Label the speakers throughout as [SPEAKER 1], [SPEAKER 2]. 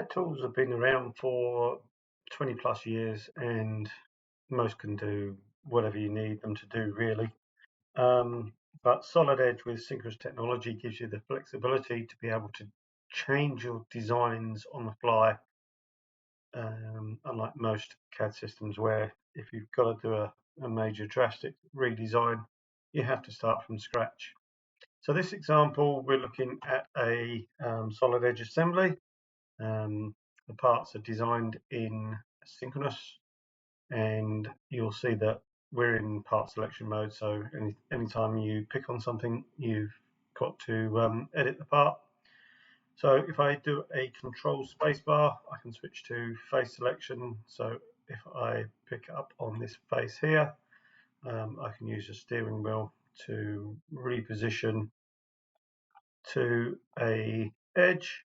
[SPEAKER 1] CAD tools have been around for 20 plus years, and most can do whatever you need them to do, really. But Solid Edge with synchronous technology gives you the flexibility to be able to change your designs on the fly, unlike most CAD systems where if you've got to do a major drastic redesign, you have to start from scratch. So this example, we're looking at a Solid Edge assembly. The parts are designed in synchronous, and you'll see that we're in part selection mode. So anytime you pick on something, you've got to edit the part. So if I do a control spacebar, I can switch to face selection. So if I pick up on this face here, I can use the steering wheel to reposition to a edge,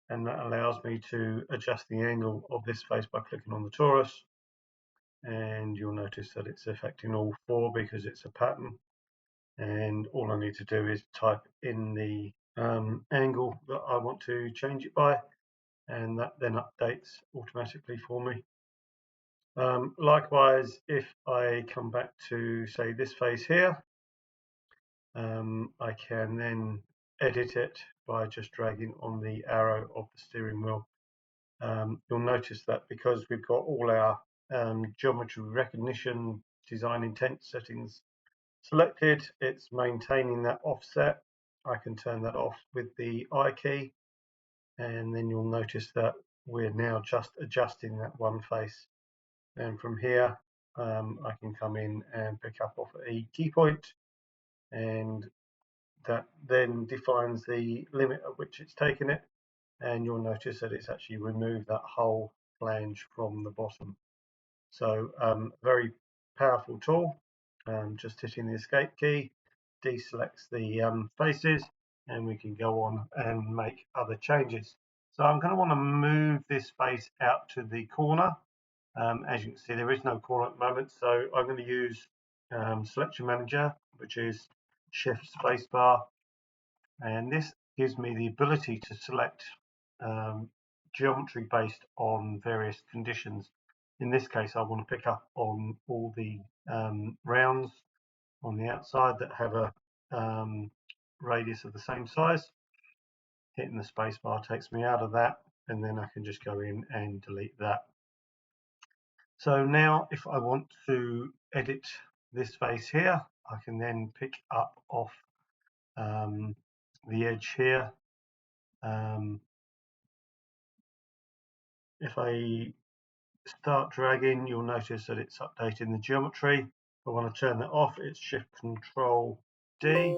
[SPEAKER 1] and that allows me to adjust the angle of this face by clicking on the torus, and you'll notice that it's affecting all four because it's a pattern, and all I need to do is type in the angle that I want to change it by, and that then updates automatically for me. Likewise, if I come back to, say, this face here, I can then edit it by just dragging on the arrow of the steering wheel. You'll notice that because we've got all our geometry recognition design intent settings selected, it's maintaining that offset. I can turn that off with the I key, and then you'll notice that we're now just adjusting that one face. And from here, I can come in and pick up off a key point, and that then defines the limit at which it's taken it, and you'll notice that it's actually removed that whole flange from the bottom. So very powerful tool. Just hitting the escape key deselects the faces, and we can go on and make other changes. So I'm going to want to move this face out to the corner. As you can see, there is no corner at the moment, so I'm going to use Selection Manager, which is Shift Spacebar, and this gives me the ability to select geometry based on various conditions. In this case, I want to pick up on all the rounds on the outside that have a radius of the same size. Hitting the spacebar takes me out of that, and then I can just go in and delete that. So now if I want to edit this face here, I can then pick up off the edge here. If I start dragging, you'll notice that it's updating the geometry. If I want to turn that off, it's Shift Control D,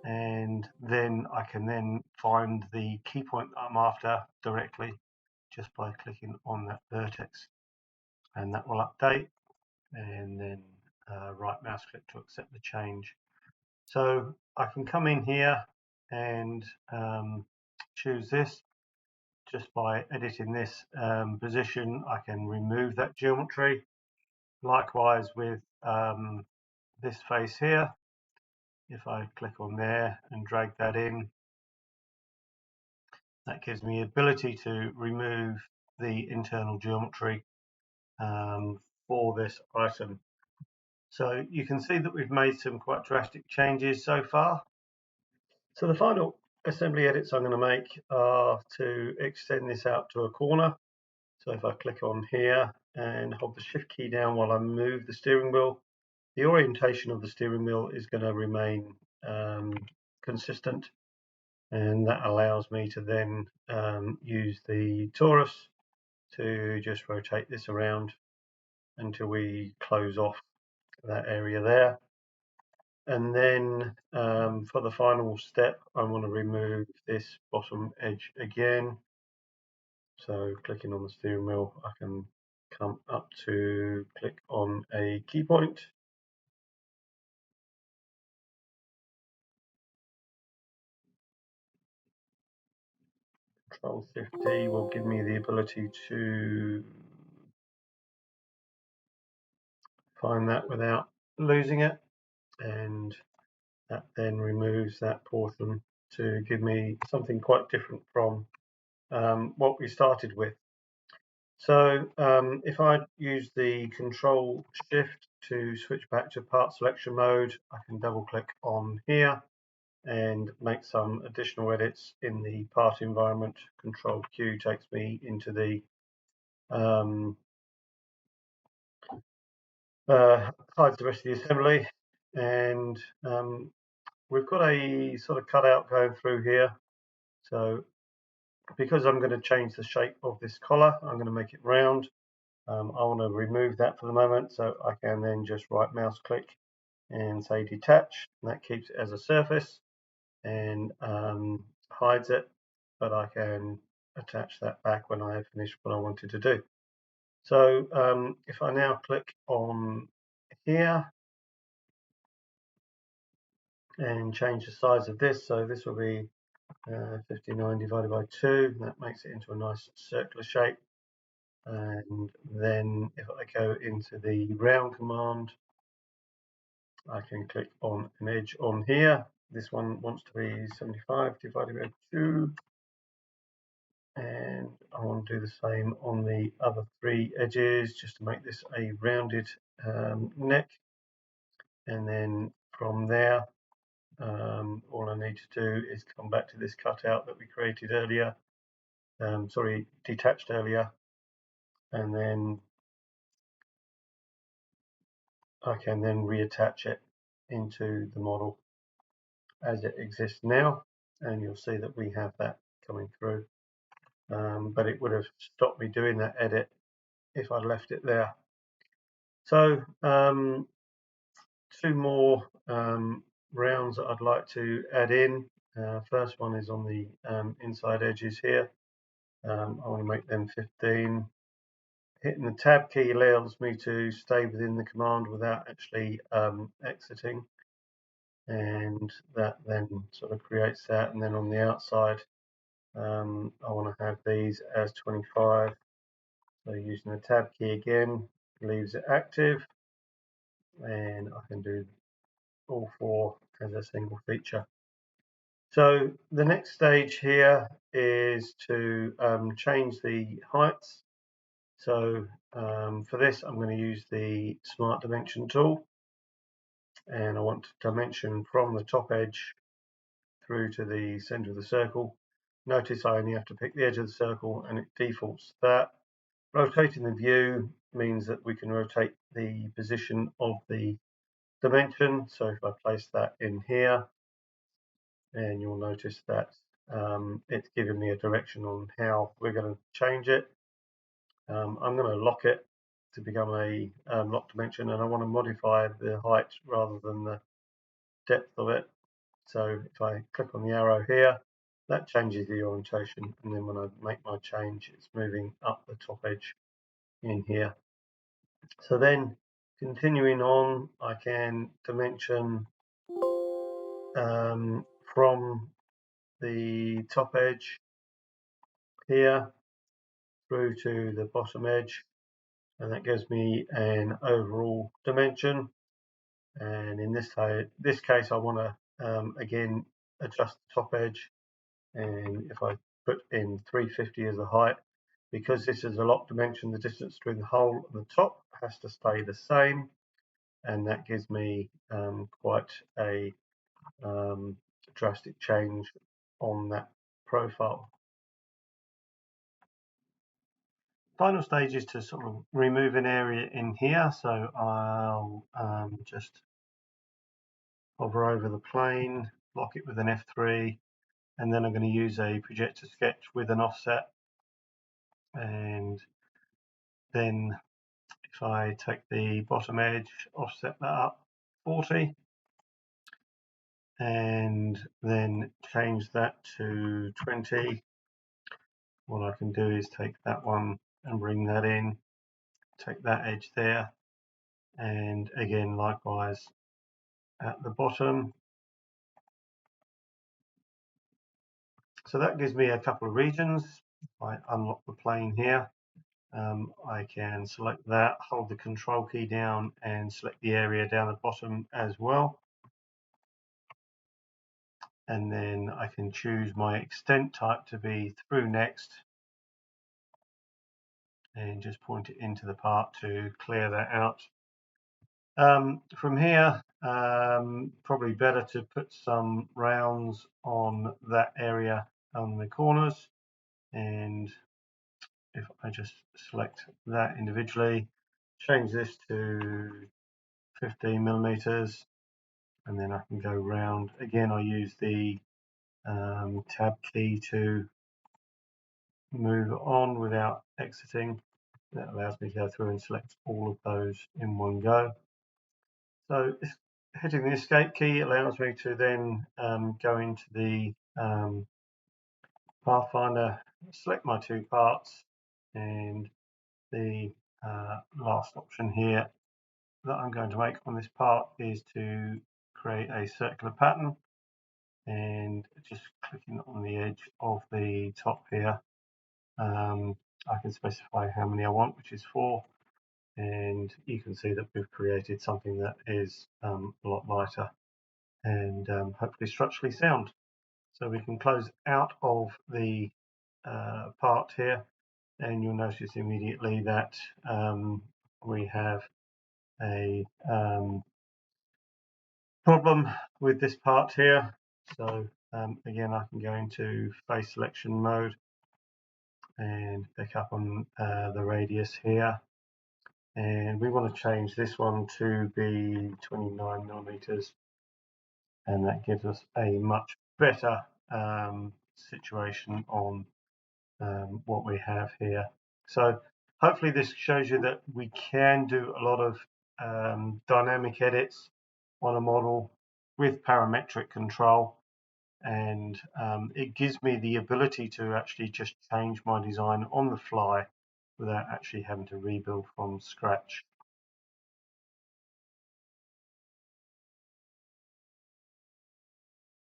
[SPEAKER 1] and then I can then find the key point that I'm after directly just by clicking on that vertex, and that will update, and then right mouse click to accept the change. So I can come in here and choose this. Just by editing this position, I can remove that geometry. Likewise with this face here, if I click on there and drag that in, that gives me the ability to remove the internal geometry for this item. So you can see that we've made some quite drastic changes so far. So the final assembly edits I'm going to make are to extend this out to a corner. So if I click on here and hold the Shift key down while I move the steering wheel, the orientation of the steering wheel is going to remain consistent, and that allows me to then use the torus to just rotate this around until we close off that area there. And then for the final step, I want to remove this bottom edge again. So clicking on the steering wheel, I can come up to click on a key point. Control Shift D will give me the ability to find that without losing it, and that then removes that portion to give me something quite different from what we started with. So if I use the Control Shift to switch back to part selection mode, I can double click on here and make some additional edits in the part environment. Control Q takes me into the hides the rest of the assembly, and we've got a sort of cutout going through here. So because I'm going to change the shape of this collar, I'm going to make it round. I want to remove that for the moment, so I can then just right mouse click and say detach, and that keeps it as a surface and hides it, but I can attach that back when I have finished what I wanted to do. So if I now click on here and change the size of this, so this will be 59 divided by 2, that makes it into a nice circular shape. And then if I go into the round command, I can click on an edge on here. This one wants to be 75 divided by 2, and I want to do the same on the other 3 edges just to make this a rounded neck. And then from there, all I need to do is come back to this cutout that we created earlier, detached earlier, and then I can then reattach it into the model as it exists now, and you'll see that we have that coming through. But it would have stopped me doing that edit if I'd left it there. So 2 more rounds that I'd like to add in. First one is on the inside edges here. I want to make them 15. Hitting the tab key allows me to stay within the command without actually exiting, and that then sort of creates that. And then on the outside, I want to have these as 25. So using the tab key again leaves it active, and I can do all 4 as a single feature. So the next stage here is to change the heights. So for this, I'm going to use the Smart Dimension tool, and I want to dimension from the top edge through to the center of the circle. Notice I only have to pick the edge of the circle, and it defaults to that. Rotating the view means that we can rotate the position of the dimension. So if I place that in here, and you'll notice that it's giving me a direction on how we're going to change it. I'm going to lock it to become a lock dimension, and I want to modify the height rather than the depth of it. So if I click on the arrow here, that changes the orientation, and then when I make my change, it's moving up the top edge in here. So then continuing on, I can dimension from the top edge here through to the bottom edge, and that gives me an overall dimension. And in this case I want to again adjust the top edge, and if I put in 350 as the height, because this is a lock dimension, the distance between the hole and the top has to stay the same, and that gives me quite a drastic change on that profile. Final stage is to sort of remove an area in here, so I'll just hover over the plane, lock it with an F3, and then I'm going to use a projector sketch with an offset. And then if I take the bottom edge, offset that up 40, and then change that to 20, what I can do is take that one and bring that in, take that edge there, and again likewise at the bottom. So that gives me a couple of regions. If I unlock the plane here, I can select that, hold the control key down, and select the area down the bottom as well. and then I can choose my extent type to be through next, and just point it into the part to clear that out. From here, probably better to put some rounds on that area on the corners, and if I just select that individually, change this to 15 millimeters, and then I can go round. Again, I use the tab key to move on without exiting. That allows me to go through and select all of those in one go. So hitting the escape key allows me to then go into the Pathfinder, select my two parts, and the last option here that I'm going to make on this part is to create a circular pattern, and just clicking on the edge of the top here, I can specify how many I want, which is 4, and you can see that we've created something that is a lot lighter and hopefully structurally sound. So we can close out of the part here, and you'll notice immediately that we have a problem with this part here. So again, I can go into face selection mode and pick up on the radius here, and we want to change this one to be 29 millimeters, and that gives us a much better situation on what we have here. So hopefully this shows you that we can do a lot of dynamic edits on a model with parametric control, and it gives me the ability to actually just change my design on the fly without actually having to rebuild from scratch.